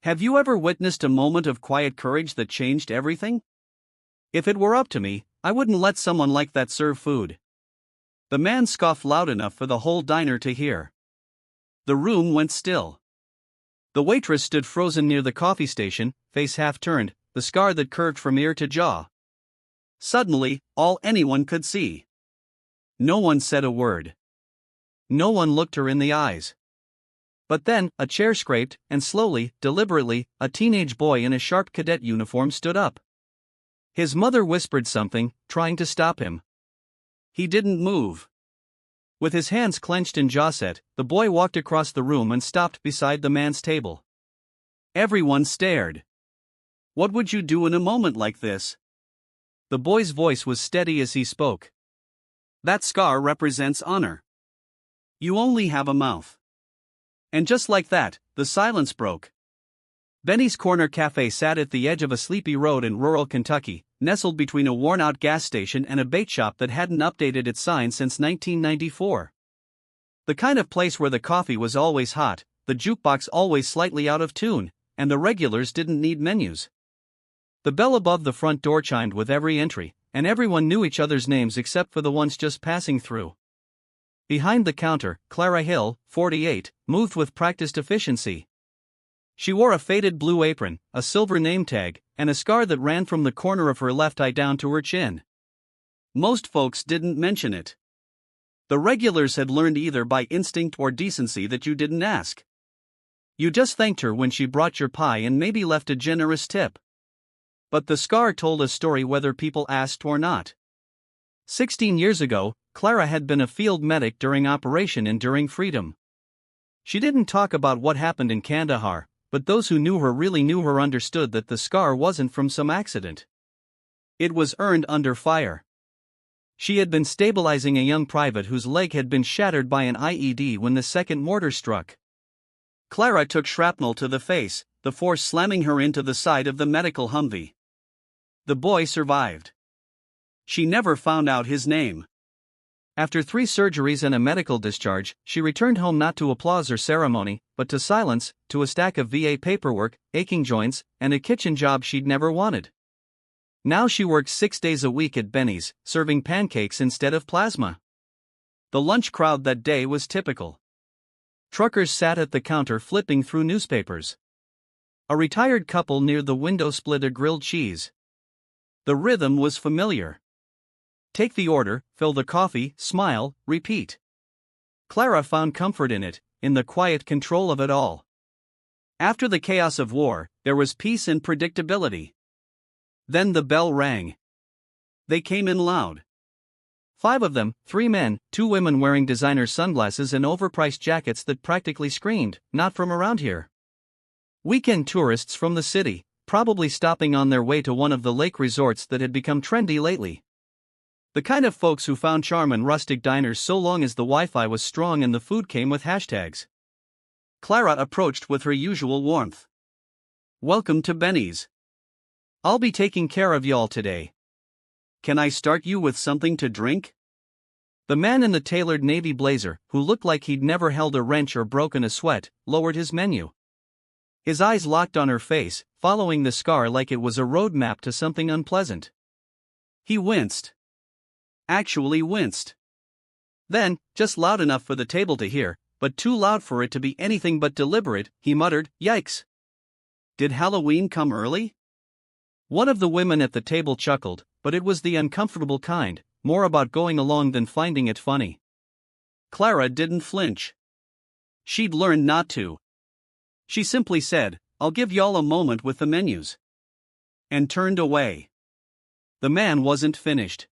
Have you ever witnessed a moment of quiet courage that changed everything? If it were up to me, I wouldn't let someone like that serve food. The man scoffed loud enough for the whole diner to hear. The room went still. The waitress stood frozen near the coffee station, face half turned, the scar that curved from ear to jaw. Suddenly, all anyone could see. No one said a word. No one looked her in the eyes. But then, a chair scraped, and slowly, deliberately, a teenage boy in a sharp cadet uniform stood up. His mother whispered something, trying to stop him. He didn't move. With his hands clenched and jaw set, the boy walked across the room and stopped beside the man's table. Everyone stared. What would you do in a moment like this? The boy's voice was steady as he spoke. That scar represents honor. You only have a mouth. And just like that, the silence broke. Benny's Corner Cafe sat at the edge of a sleepy road in rural Kentucky, nestled between a worn-out gas station and a bait shop that hadn't updated its sign since 1994. The kind of place where the coffee was always hot, the jukebox always slightly out of tune, and the regulars didn't need menus. The bell above the front door chimed with every entry, and everyone knew each other's names except for the ones just passing through. Behind the counter, Clara Hill, 48, moved with practiced efficiency. She wore a faded blue apron, a silver name tag, and a scar that ran from the corner of her left eye down to her chin. Most folks didn't mention it. The regulars had learned either by instinct or decency that you didn't ask. You just thanked her when she brought your pie and maybe left a generous tip. But the scar told a story whether people asked or not. 16 years ago, Clara had been a field medic during Operation Enduring Freedom. She didn't talk about what happened in Kandahar, but those who knew her really knew her understood that the scar wasn't from some accident. It was earned under fire. She had been stabilizing a young private whose leg had been shattered by an IED when the second mortar struck. Clara took shrapnel to the face, the force slamming her into the side of the medical Humvee. The boy survived. She never found out his name. After 3 surgeries and a medical discharge, she returned home not to applause or ceremony, but to silence, to a stack of VA paperwork, aching joints, and a kitchen job she'd never wanted. Now she worked 6 days a week at Benny's, serving pancakes instead of plasma. The lunch crowd that day was typical. Truckers sat at the counter flipping through newspapers. A retired couple near the window split a grilled cheese. The rhythm was familiar. Take the order, fill the coffee, smile, repeat. Clara found comfort in it, in the quiet control of it all. After the chaos of war, there was peace and predictability. Then the bell rang. They came in loud. 5 of them, 3 men, 2 women wearing designer sunglasses and overpriced jackets that practically screamed, "Not from around here." Weekend tourists from the city, probably stopping on their way to one of the lake resorts that had become trendy lately. The kind of folks who found charm in rustic diners so long as the Wi-Fi was strong and the food came with hashtags. Clara approached with her usual warmth. "Welcome to Benny's. I'll be taking care of y'all today. Can I start you with something to drink?" The man in the tailored navy blazer, who looked like he'd never held a wrench or broken a sweat, lowered his menu. His eyes locked on her face, following the scar like it was a road map to something unpleasant. He winced. Actually winced. Then, just loud enough for the table to hear, but too loud for it to be anything but deliberate, he muttered, "Yikes! Did Halloween come early?" One of the women at the table chuckled, but it was the uncomfortable kind, more about going along than finding it funny. Clara didn't flinch. She'd learned not to. She simply said, "I'll give y'all a moment with the menus." And turned away. The man wasn't finished.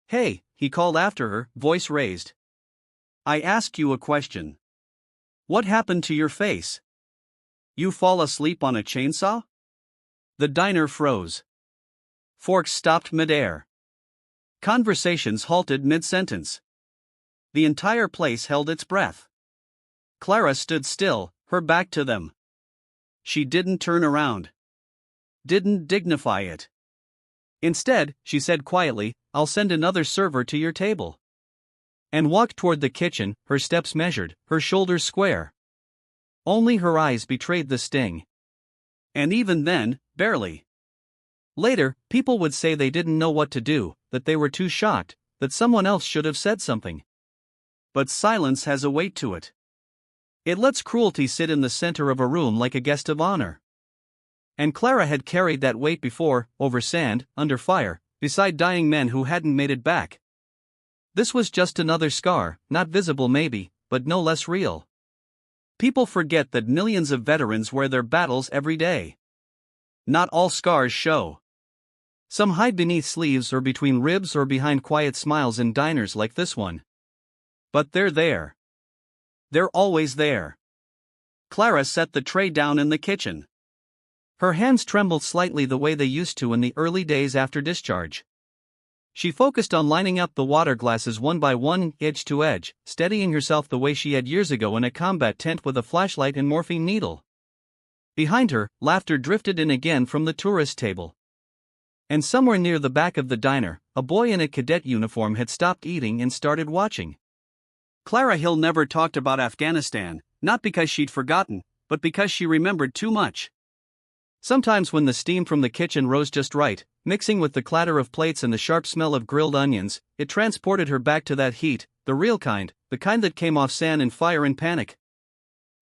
"Hey," he called after her, voice raised. "I ask you a question. What happened to your face? You fall asleep on a chainsaw?" The diner froze. Forks stopped midair. Conversations halted mid-sentence. The entire place held its breath. Clara stood still, her back to them. She didn't turn around. Didn't dignify it. Instead, she said quietly, "I'll send another server to your table." And walked toward the kitchen, her steps measured, her shoulders square. Only her eyes betrayed the sting. And even then, barely. Later, people would say they didn't know what to do, that they were too shocked, that someone else should have said something. But silence has a weight to it. It lets cruelty sit in the center of a room like a guest of honor. And Clara had carried that weight before, over sand, under fire, beside dying men who hadn't made it back. This was just another scar, not visible maybe, but no less real. People forget that millions of veterans wear their battles every day. Not all scars show. Some hide beneath sleeves or between ribs or behind quiet smiles in diners like this one. But they're there. They're always there. Clara set the tray down in the kitchen. Her hands trembled slightly the way they used to in the early days after discharge. She focused on lining up the water glasses one by one, edge to edge, steadying herself the way she had years ago in a combat tent with a flashlight and morphine needle. Behind her, laughter drifted in again from the tourist table. And somewhere near the back of the diner, a boy in a cadet uniform had stopped eating and started watching. Clara Hill never talked about Afghanistan, not because she'd forgotten, but because she remembered too much. Sometimes when the steam from the kitchen rose just right, mixing with the clatter of plates and the sharp smell of grilled onions, it transported her back to that heat, the real kind, the kind that came off sand and fire and panic.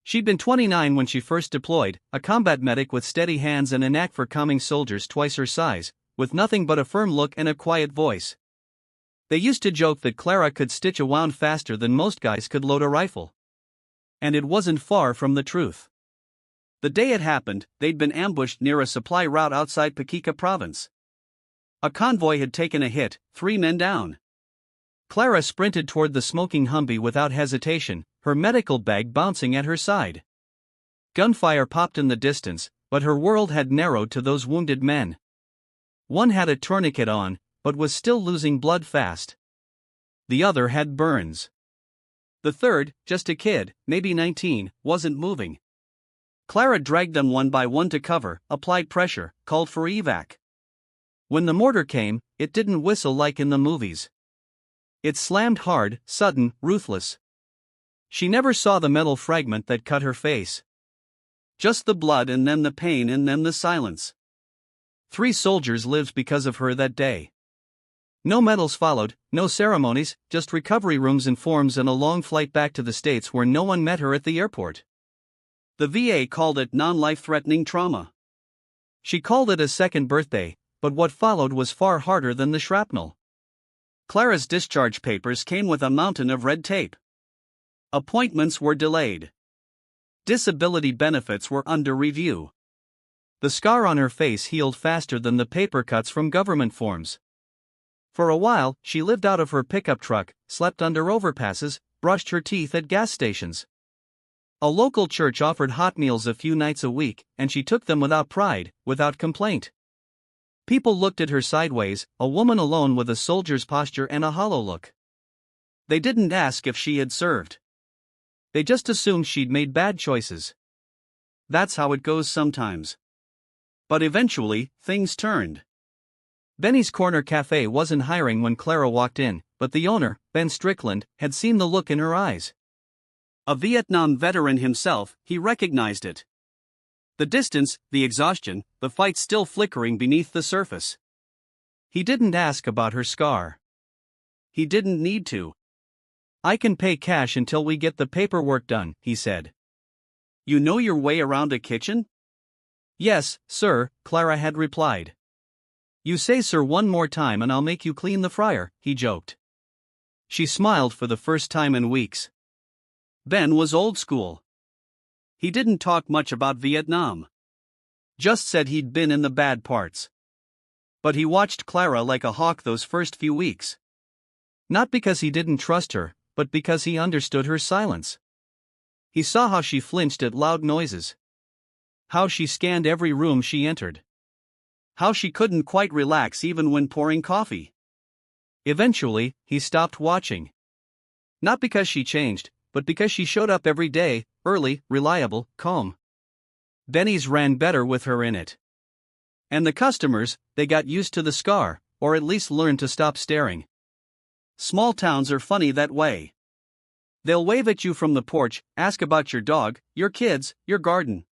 She'd been 29 when she first deployed, a combat medic with steady hands and a knack for calming soldiers twice her size, with nothing but a firm look and a quiet voice. They used to joke that Clara could stitch a wound faster than most guys could load a rifle. And it wasn't far from the truth. The day it happened, they'd been ambushed near a supply route outside Pakika province. A convoy had taken a hit, 3 men down. Clara sprinted toward the smoking Humvee without hesitation, her medical bag bouncing at her side. Gunfire popped in the distance, but her world had narrowed to those wounded men. One had a tourniquet on, but was still losing blood fast. The other had burns. The third, just a kid, maybe 19, wasn't moving. Clara dragged them one by one to cover, applied pressure, called for evac. When the mortar came, it didn't whistle like in the movies. It slammed hard, sudden, ruthless. She never saw the metal fragment that cut her face. Just the blood and then the pain and then the silence. 3 soldiers lived because of her that day. No medals followed, no ceremonies, just recovery rooms and forms and a long flight back to the States where no one met her at the airport. The VA called it non-life-threatening trauma. She called it a second birthday, but what followed was far harder than the shrapnel. Clara's discharge papers came with a mountain of red tape. Appointments were delayed. Disability benefits were under review. The scar on her face healed faster than the paper cuts from government forms. For a while, she lived out of her pickup truck, slept under overpasses, brushed her teeth at gas stations. A local church offered hot meals a few nights a week, and she took them without pride, without complaint. People looked at her sideways, a woman alone with a soldier's posture and a hollow look. They didn't ask if she had served. They just assumed she'd made bad choices. That's how it goes sometimes. But eventually, things turned. Benny's Corner Cafe wasn't hiring when Clara walked in, but the owner, Ben Strickland, had seen the look in her eyes. A Vietnam veteran himself, he recognized it. The distance, the exhaustion, the fight still flickering beneath the surface. He didn't ask about her scar. He didn't need to. "I can pay cash until we get the paperwork done," he said. "You know your way around a kitchen?" "Yes, sir," Clara had replied. "You say sir one more time and I'll make you clean the fryer," he joked. She smiled for the first time in weeks. Ben was old school. He didn't talk much about Vietnam. Just said he'd been in the bad parts. But he watched Clara like a hawk those first few weeks. Not because he didn't trust her, but because he understood her silence. He saw how she flinched at loud noises. How she scanned every room she entered. How she couldn't quite relax even when pouring coffee. Eventually, he stopped watching. Not because she changed, but because she showed up every day, early, reliable, calm. Benny's ran better with her in it. And the customers, they got used to the scar, or at least learned to stop staring. Small towns are funny that way. They'll wave at you from the porch, ask about your dog, your kids, your garden.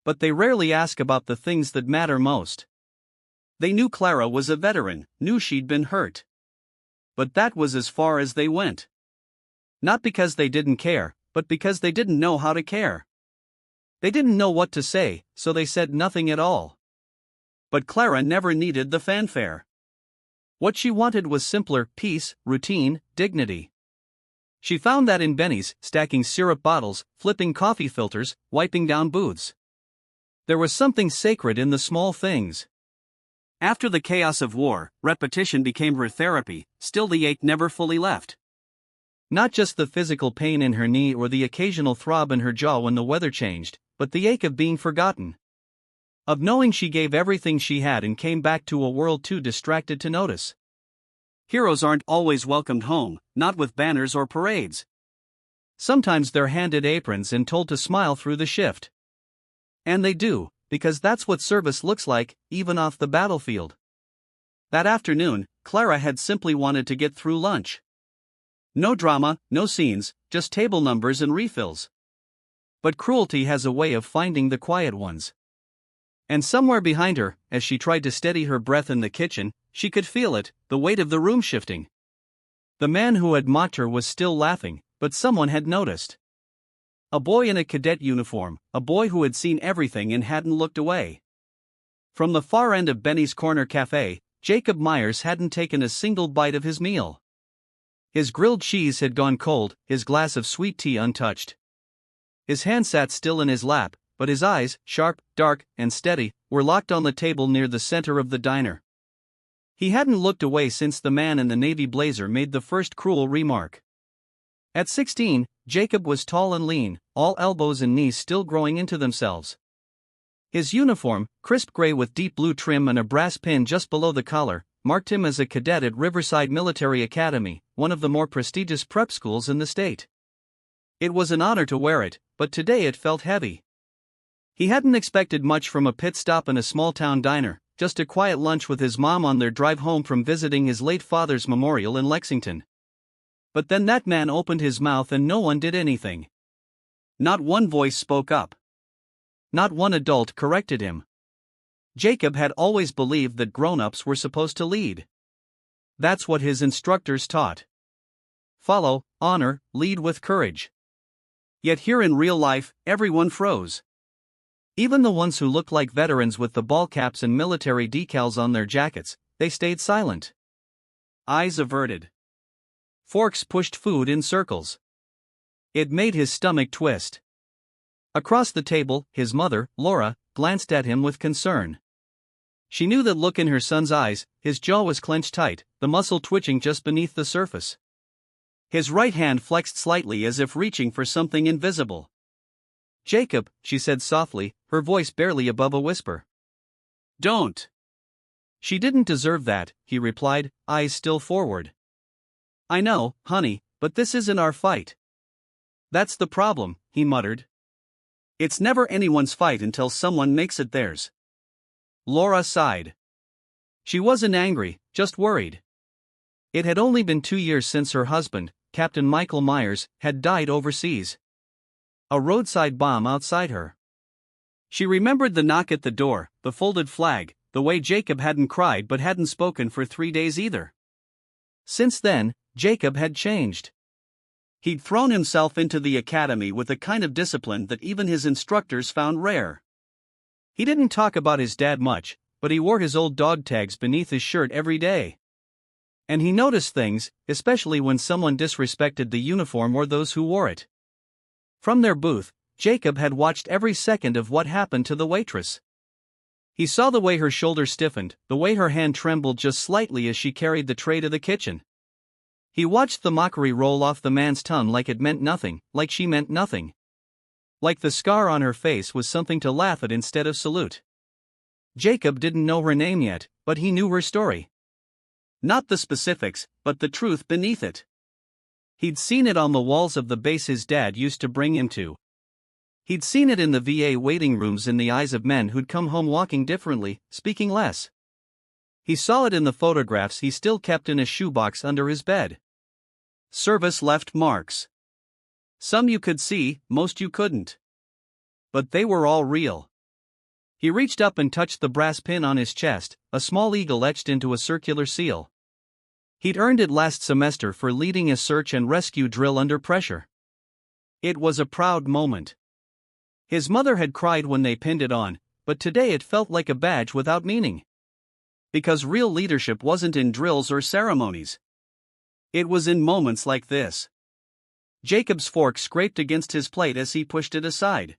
But they rarely ask about the things that matter most. They knew Clara was a veteran, knew she'd been hurt. But that was as far as they went. Not because they didn't care, but because they didn't know how to care. They didn't know what to say, so they said nothing at all. But Clara never needed the fanfare. What she wanted was simpler peace, routine, dignity. She found that in Benny's, stacking syrup bottles, flipping coffee filters, wiping down booths. There was something sacred in the small things. After the chaos of war, repetition became her therapy, still the ache never fully left. Not just the physical pain in her knee or the occasional throb in her jaw when the weather changed, but the ache of being forgotten. Of knowing she gave everything she had and came back to a world too distracted to notice. Heroes aren't always welcomed home, not with banners or parades. Sometimes they're handed aprons and told to smile through the shift. And they do, because that's what service looks like, even off the battlefield. That afternoon, Clara had simply wanted to get through lunch. No drama, no scenes, just table numbers and refills. But cruelty has a way of finding the quiet ones. And somewhere behind her, as she tried to steady her breath in the kitchen, she could feel it, the weight of the room shifting. The man who had mocked her was still laughing, but someone had noticed. A boy in a cadet uniform, a boy who had seen everything and hadn't looked away. From the far end of Benny's Corner Cafe, Jacob Myers hadn't taken a single bite of his meal. His grilled cheese had gone cold, his glass of sweet tea untouched. His hand sat still in his lap, but his eyes, sharp, dark, and steady, were locked on the table near the center of the diner. He hadn't looked away since the man in the navy blazer made the first cruel remark. At 16, Jacob was tall and lean, all elbows and knees still growing into themselves. His uniform, crisp gray with deep blue trim and a brass pin just below the collar, marked him as a cadet at Riverside Military Academy, one of the more prestigious prep schools in the state. It was an honor to wear it, but today it felt heavy. He hadn't expected much from a pit stop in a small-town diner, just a quiet lunch with his mom on their drive home from visiting his late father's memorial in Lexington. But then that man opened his mouth and no one did anything. Not one voice spoke up. Not one adult corrected him. Jacob had always believed that grown-ups were supposed to lead. That's what his instructors taught. Follow, honor, lead with courage. Yet here in real life, everyone froze. Even the ones who looked like veterans with the ball caps and military decals on their jackets, they stayed silent. Eyes averted. Forks pushed food in circles. It made his stomach twist. Across the table, his mother, Laura, glanced at him with concern. She knew that look in her son's eyes, his jaw was clenched tight, the muscle twitching just beneath the surface. His right hand flexed slightly as if reaching for something invisible. "Jacob," she said softly, her voice barely above a whisper. "Don't." "She didn't deserve that," he replied, eyes still forward. "I know, honey, but this isn't our fight." "That's the problem," he muttered. "It's never anyone's fight until someone makes it theirs." Laura sighed. She wasn't angry, just worried. It had only been 2 years since her husband, Captain Michael Myers, had died overseas. A roadside bomb outside her. She remembered the knock at the door, the folded flag, the way Jacob hadn't cried but hadn't spoken for 3 days either. Since then, Jacob had changed. He'd thrown himself into the academy with a kind of discipline that even his instructors found rare. He didn't talk about his dad much, but he wore his old dog tags beneath his shirt every day. And he noticed things, especially when someone disrespected the uniform or those who wore it. From their booth, Jacob had watched every second of what happened to the waitress. He saw the way her shoulders stiffened, the way her hand trembled just slightly as she carried the tray to the kitchen. He watched the mockery roll off the man's tongue like it meant nothing, like she meant nothing. Like the scar on her face was something to laugh at instead of salute. Jacob didn't know her name yet, but he knew her story. Not the specifics, but the truth beneath it. He'd seen it on the walls of the base his dad used to bring him to. He'd seen it in the VA waiting rooms in the eyes of men who'd come home walking differently, speaking less. He saw it in the photographs he still kept in a shoebox under his bed. Service left marks. Some you could see, most you couldn't. But they were all real. He reached up and touched the brass pin on his chest, a small eagle etched into a circular seal. He'd earned it last semester for leading a search and rescue drill under pressure. It was a proud moment. His mother had cried when they pinned it on, but today it felt like a badge without meaning. Because real leadership wasn't in drills or ceremonies. It was in moments like this. Jacob's fork scraped against his plate as he pushed it aside.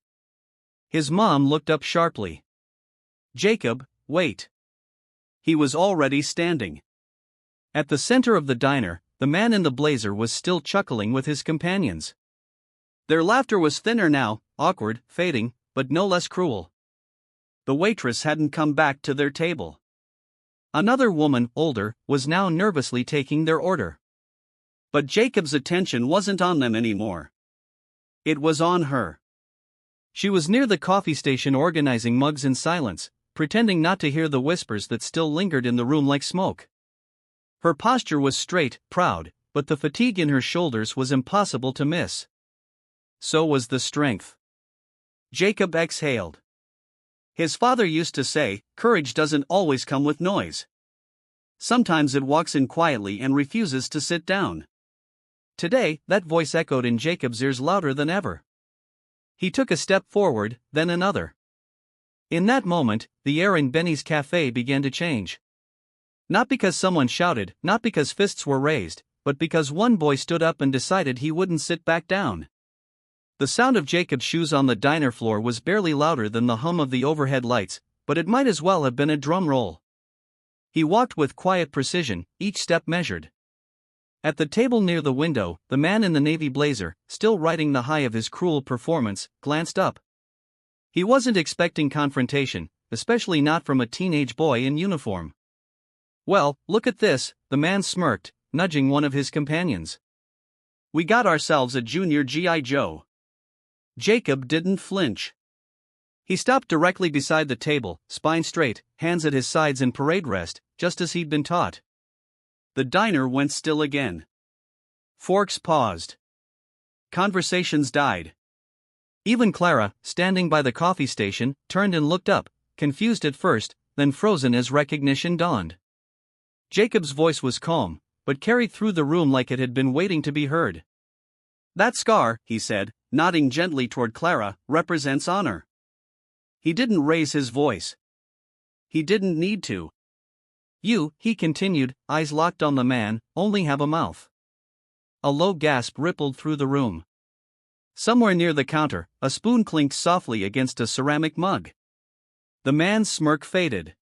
His mom looked up sharply. "Jacob, wait." He was already standing. At the center of the diner, the man in the blazer was still chuckling with his companions. Their laughter was thinner now, awkward, fading, but no less cruel. The waitress hadn't come back to their table. Another woman, older, was now nervously taking their order. But Jacob's attention wasn't on them anymore. It was on her. She was near the coffee station organizing mugs in silence, pretending not to hear the whispers that still lingered in the room like smoke. Her posture was straight, proud, but the fatigue in her shoulders was impossible to miss. So was the strength. Jacob exhaled. His father used to say, "Courage doesn't always come with noise. Sometimes it walks in quietly and refuses to sit down." Today, that voice echoed in Jacob's ears louder than ever. He took a step forward, then another. In that moment, the air in Benny's cafe began to change. Not because someone shouted, not because fists were raised, but because one boy stood up and decided he wouldn't sit back down. The sound of Jacob's shoes on the diner floor was barely louder than the hum of the overhead lights, but it might as well have been a drum roll. He walked with quiet precision, each step measured. At the table near the window, the man in the navy blazer, still riding the high of his cruel performance, glanced up. He wasn't expecting confrontation, especially not from a teenage boy in uniform. "Well, look at this," the man smirked, nudging one of his companions. "We got ourselves a junior G.I. Joe." Jacob didn't flinch. He stopped directly beside the table, spine straight, hands at his sides in parade rest, just as he'd been taught. The diner went still again. Forks paused. Conversations died. Even Clara, standing by the coffee station, turned and looked up, confused at first, then frozen as recognition dawned. Jacob's voice was calm, but carried through the room like it had been waiting to be heard. "That scar," he said, nodding gently toward Clara, "represents honor." He didn't raise his voice. He didn't need to. "You," he continued, eyes locked on the man, "only have a mouth." A low gasp rippled through the room. Somewhere near the counter, a spoon clinked softly against a ceramic mug. The man's smirk faded.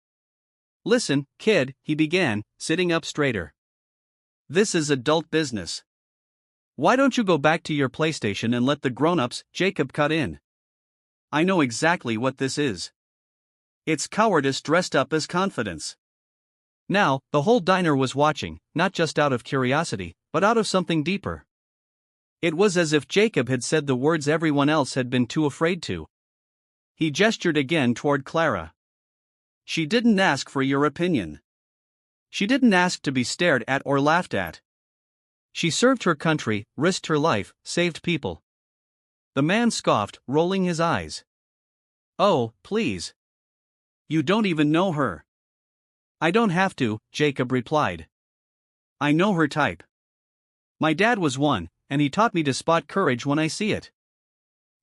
"Listen, kid," he began, sitting up straighter. "This is adult business. Why don't you go back to your PlayStation and let the grown-ups?" Jacob cut in. "I know exactly what this is. It's cowardice dressed up as confidence." Now, the whole diner was watching, not just out of curiosity, but out of something deeper. It was as if Jacob had said the words everyone else had been too afraid to. He gestured again toward Clara. "She didn't ask for your opinion. She didn't ask to be stared at or laughed at. She served her country, risked her life, saved people." The man scoffed, rolling his eyes. "Oh, please. You don't even know her." "I don't have to," Jacob replied. "I know her type. My dad was one, and he taught me to spot courage when I see it."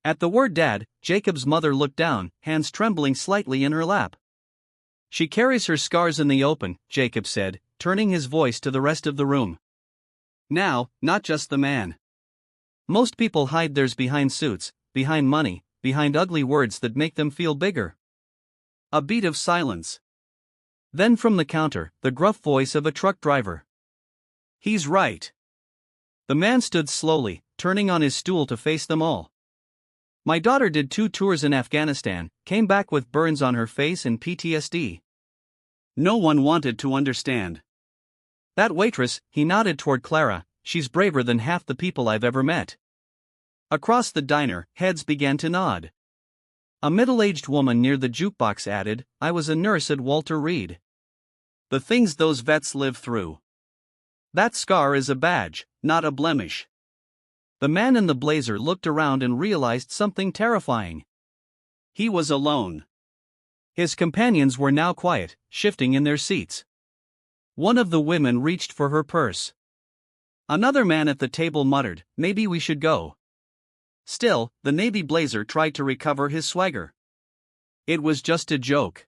At the word dad, Jacob's mother looked down, hands trembling slightly in her lap. "She carries her scars in the open," Jacob said, turning his voice to the rest of the room. "Now, not just the man. Most people hide theirs behind suits, behind money, behind ugly words that make them feel bigger." A beat of silence. Then from the counter, the gruff voice of a truck driver. "He's right." The man stood slowly, turning on his stool to face them all. "My daughter did 2 tours in Afghanistan, came back with burns on her face and PTSD. No one wanted to understand. That waitress," he nodded toward Clara, "she's braver than half the people I've ever met." Across the diner, heads began to nod. A middle-aged woman near the jukebox added, "I was a nurse at Walter Reed. The things those vets live through. That scar is a badge, not a blemish." The man in the blazer looked around and realized something terrifying. He was alone. His companions were now quiet, shifting in their seats. One of the women reached for her purse. Another man at the table muttered, "Maybe we should go." Still, the navy blazer tried to recover his swagger. It was just a joke.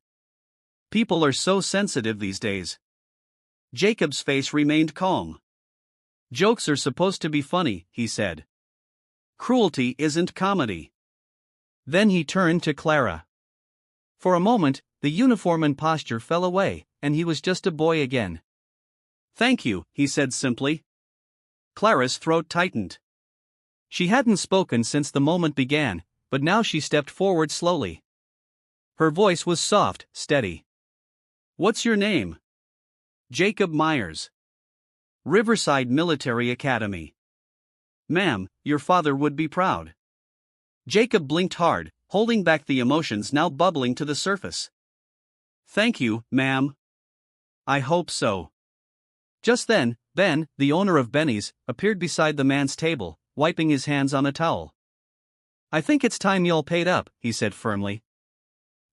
People are so sensitive these days. Jacob's face remained calm. Jokes are supposed to be funny, he said. Cruelty isn't comedy. Then he turned to Clara. For a moment, the uniform and posture fell away, and he was just a boy again. "Thank you," he said simply. Clara's throat tightened. She hadn't spoken since the moment began, but now she stepped forward slowly. Her voice was soft, steady. "What's your name?" "Jacob Myers. Riverside Military Academy." "Ma'am, your father would be proud." Jacob blinked hard, holding back the emotions now bubbling to the surface. "Thank you, ma'am. I hope so." Just then, Ben, the owner of Benny's, appeared beside the man's table, wiping his hands on a towel. "I think it's time y'all paid up," he said firmly.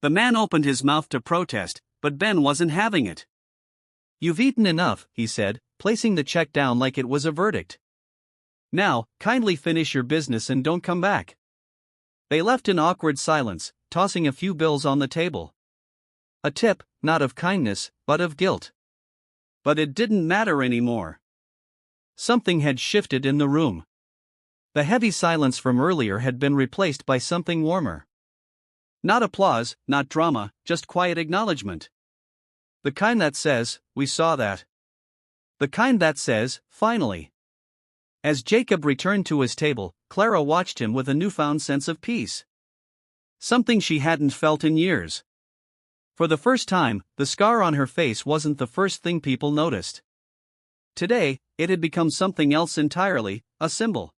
The man opened his mouth to protest, but Ben wasn't having it. "You've eaten enough," he said, placing the check down like it was a verdict. "Now, kindly finish your business and don't come back." They left in awkward silence, tossing a few bills on the table. A tip, not of kindness, but of guilt. But it didn't matter anymore. Something had shifted in the room. The heavy silence from earlier had been replaced by something warmer. Not applause, not drama, just quiet acknowledgement. The kind that says, "We saw that." The kind that says, "Finally." As Jacob returned to his table, Clara watched him with a newfound sense of peace. Something she hadn't felt in years. For the first time, the scar on her face wasn't the first thing people noticed. Today, it had become something else entirely, a symbol.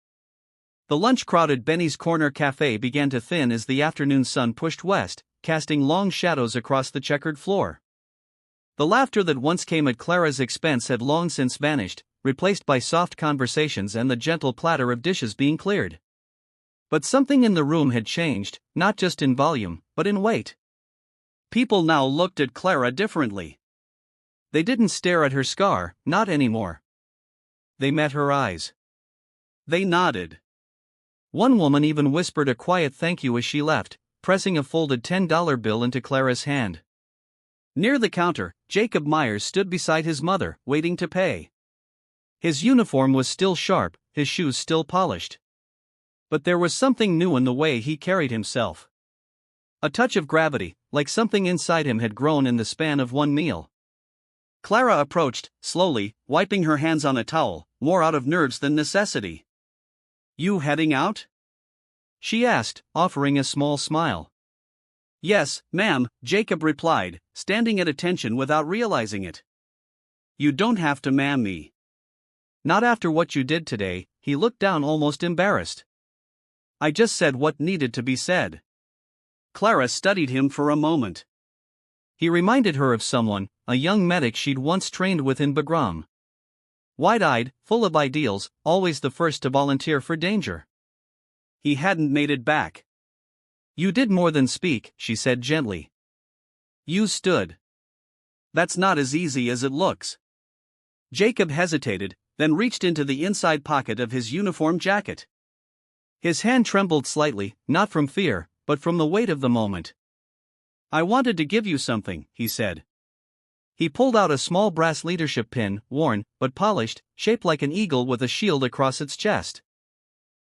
The lunch-crowded Benny's Corner Cafe began to thin as the afternoon sun pushed west, casting long shadows across the checkered floor. The laughter that once came at Clara's expense had long since vanished, replaced by soft conversations and the gentle clatter of dishes being cleared. But something in the room had changed, not just in volume, but in weight. People now looked at Clara differently. They didn't stare at her scar, not anymore. They met her eyes. They nodded. One woman even whispered a quiet thank you as she left, pressing a folded $10 bill into Clara's hand. Near the counter, Jacob Myers stood beside his mother, waiting to pay. His uniform was still sharp, his shoes still polished. But there was something new in the way he carried himself. A touch of gravity, like something inside him had grown in the span of one meal. Clara approached, slowly, wiping her hands on a towel, more out of nerves than necessity. "You heading out?" she asked, offering a small smile. "Yes, ma'am," Jacob replied, standing at attention without realizing it. "You don't have to ma'am me." "Not after what you did today," he looked down almost embarrassed. "I just said what needed to be said." Clara studied him for a moment. He reminded her of someone, a young medic she'd once trained with in Bagram. Wide-eyed, full of ideals, always the first to volunteer for danger. He hadn't made it back. "You did more than speak," she said gently. "You stood." "That's not as easy as it looks." Jacob hesitated, then reached into the inside pocket of his uniform jacket. His hand trembled slightly, not from fear, but from the weight of the moment. "I wanted to give you something," he said. He pulled out a small brass leadership pin, worn, but polished, shaped like an eagle with a shield across its chest.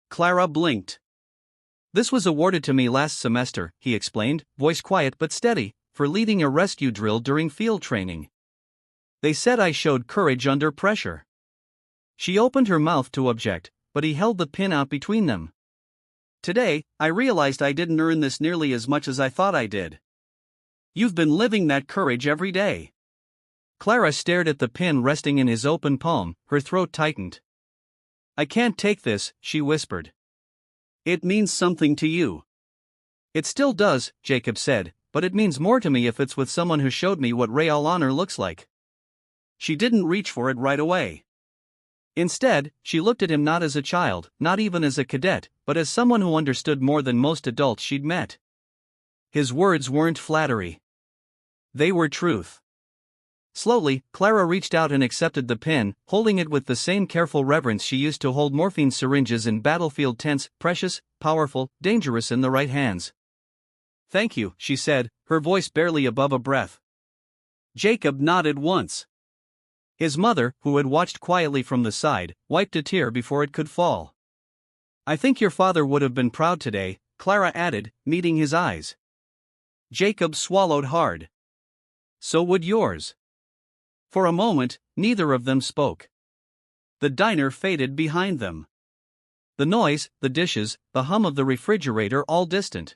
Clara blinked. "This was awarded to me last semester," he explained, voice quiet but steady, "for leading a rescue drill during field training. They said I showed courage under pressure." She opened her mouth to object, but he held the pin out between them. "Today, I realized I didn't earn this nearly as much as I thought I did. You've been living that courage every day." Clara stared at the pin resting in his open palm, her throat tightened. "I can't take this," she whispered. "It means something to you." "It still does," Jacob said, "but it means more to me if it's with someone who showed me what real honor looks like." She didn't reach for it right away. Instead, she looked at him not as a child, not even as a cadet, but as someone who understood more than most adults she'd met. His words weren't flattery. They were truth. Slowly, Clara reached out and accepted the pin, holding it with the same careful reverence she used to hold morphine syringes in battlefield tents, precious, powerful, dangerous in the right hands. "Thank you," she said, her voice barely above a breath. Jacob nodded once. His mother, who had watched quietly from the side, wiped a tear before it could fall. "I think your father would have been proud today," Clara added, meeting his eyes. Jacob swallowed hard. "So would yours." For a moment, neither of them spoke. The diner faded behind them. The noise, the dishes, the hum of the refrigerator all distant.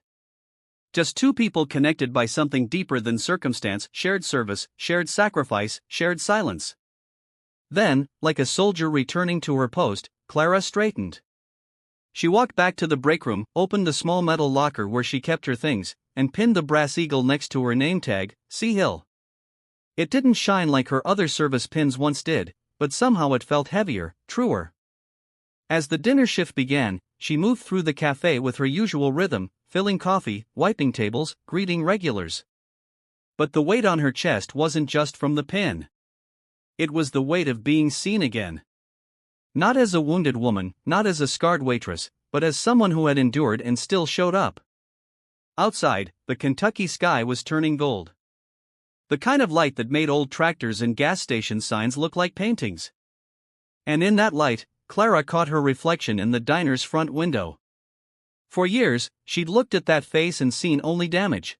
Just two people connected by something deeper than circumstance, shared service, shared sacrifice, shared silence. Then, like a soldier returning to her post, Clara straightened. She walked back to the break room, opened the small metal locker where she kept her things, and pinned the brass eagle next to her name tag, C. Hill. It didn't shine like her other service pins once did, but somehow it felt heavier, truer. As the dinner shift began, she moved through the cafe with her usual rhythm, filling coffee, wiping tables, greeting regulars. But the weight on her chest wasn't just from the pin. It was the weight of being seen again. Not as a wounded woman, not as a scarred waitress, but as someone who had endured and still showed up. Outside, the Kentucky sky was turning gold. The kind of light that made old tractors and gas station signs look like paintings. And in that light, Clara caught her reflection in the diner's front window. For years, she'd looked at that face and seen only damage.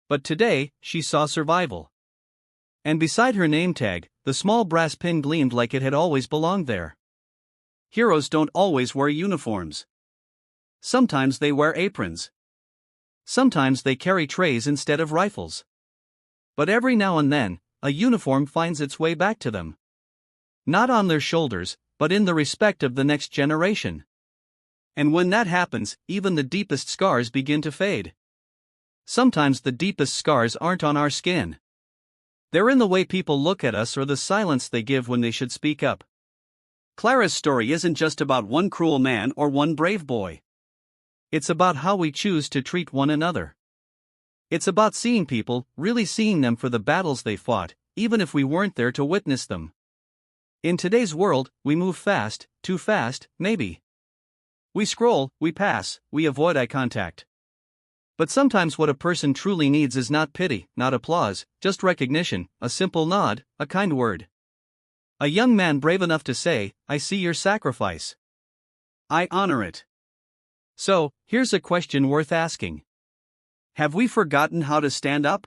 But today, she saw survival. And beside her name tag, the small brass pin gleamed like it had always belonged there. Heroes don't always wear uniforms. Sometimes they wear aprons. Sometimes they carry trays instead of rifles. But every now and then, a uniform finds its way back to them. Not on their shoulders, but in the respect of the next generation. And when that happens, even the deepest scars begin to fade. Sometimes the deepest scars aren't on our skin. They're in the way people look at us or the silence they give when they should speak up. Clara's story isn't just about one cruel man or one brave boy. It's about how we choose to treat one another. It's about seeing people, really seeing them for the battles they fought, even if we weren't there to witness them. In today's world, we move fast, too fast, maybe. We scroll, we pass, we avoid eye contact. But sometimes what a person truly needs is not pity, not applause, just recognition, a simple nod, a kind word. A young man brave enough to say, "I see your sacrifice. I honor it." So, here's a question worth asking. Have we forgotten how to stand up?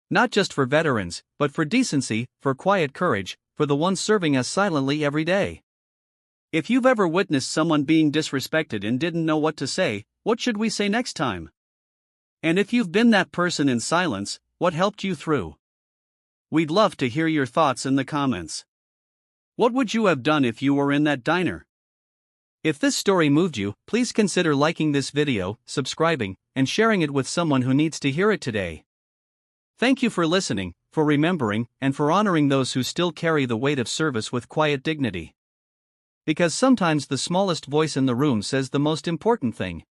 Not just for veterans, but for decency, for quiet courage, for the ones serving us silently every day. If you've ever witnessed someone being disrespected and didn't know what to say, what should we say next time? And if you've been that person in silence, what helped you through? We'd love to hear your thoughts in the comments. What would you have done if you were in that diner? If this story moved you, please consider liking this video, subscribing, and sharing it with someone who needs to hear it today. Thank you for listening, for remembering, and for honoring those who still carry the weight of service with quiet dignity. Because sometimes the smallest voice in the room says the most important thing.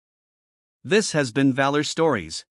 This has been Valor Stories.